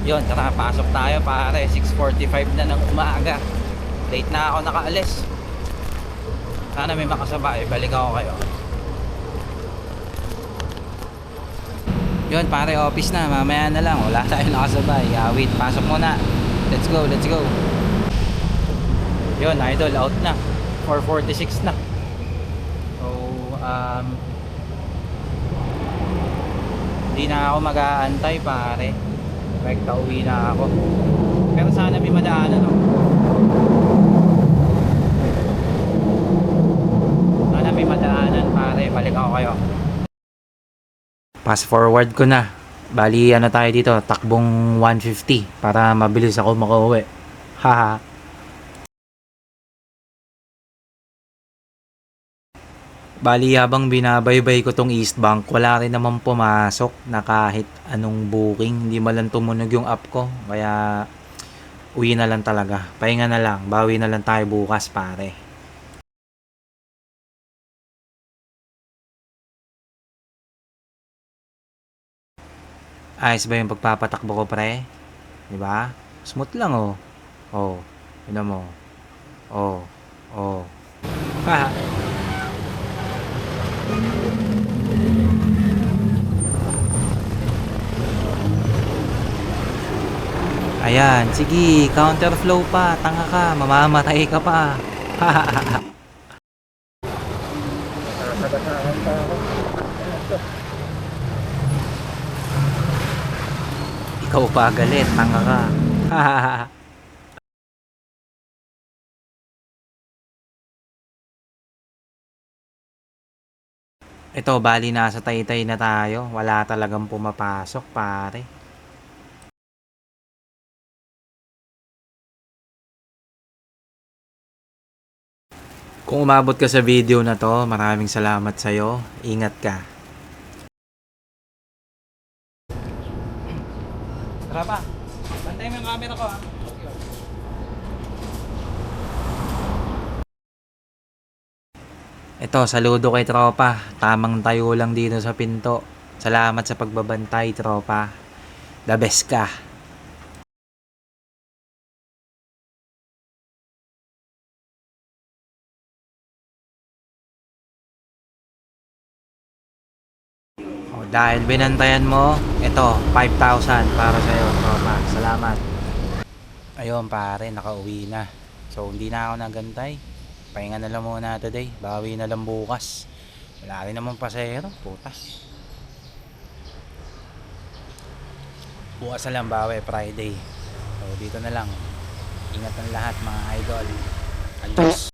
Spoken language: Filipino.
Yun, tara, pasok tayo pare. 6:45 na ng umaga. Late na ako nakaalis. Sana may makasabay, balik ako kayo. Yun pare, office na, mamaya na lang. Wala tayong nakasabay. Wait, pasok muna. Let's go, let's go. Yun, idol, out na. 4:46 na. So, hindi na ako mag-aantay pare. Rekta uwi na ako. Pero sana may madaanan, no? Sana may madaanan pare, balik ako kayo. Pass forward ko na. Bali ano tayo dito, takbong 150 para mabilis ako makauwi. Haha. Bali habang binabaybay ko tong East Bank, wala rin naman pumasok na kahit anong booking. Hindi man lang tumunog yung app ko. Kaya uwi na lang talaga. Pahinga na lang. Bawi na lang tayo bukas pare. Ayos ba yung pagpapatakbo ko pre? Diba? Smooth lang oh. Oh. Yun mo. Oh. Oh. Haha. Ayan, sige, counter flow pa, tanga ka, mamamatay ka pa. Ikaw pa galit, tanga ka. Ito, bali nasa Taytay na tayo, wala talagang pumapasok pare. Kung umabot ka sa video na to, maraming salamat sa'yo. Ingat ka. Tara pa. Bantay mo yung camera ko ha. Ito, saludo kay tropa. Tamang tayo lang dito sa pinto. Salamat sa pagbabantay, tropa. The best ka. Dahil binantayan mo, ito, 5,000 para sa'yo, tropa. Salamat. Ayun, pare, nakauwi na. So, hindi na ako nagantay. Pahinga na lang muna today. Bawi na lang bukas. Wala rin naman pasahero. Puta. Bukas na lang bawi, Friday. So, dito na lang. Ingat ng lahat, mga idol. Adios.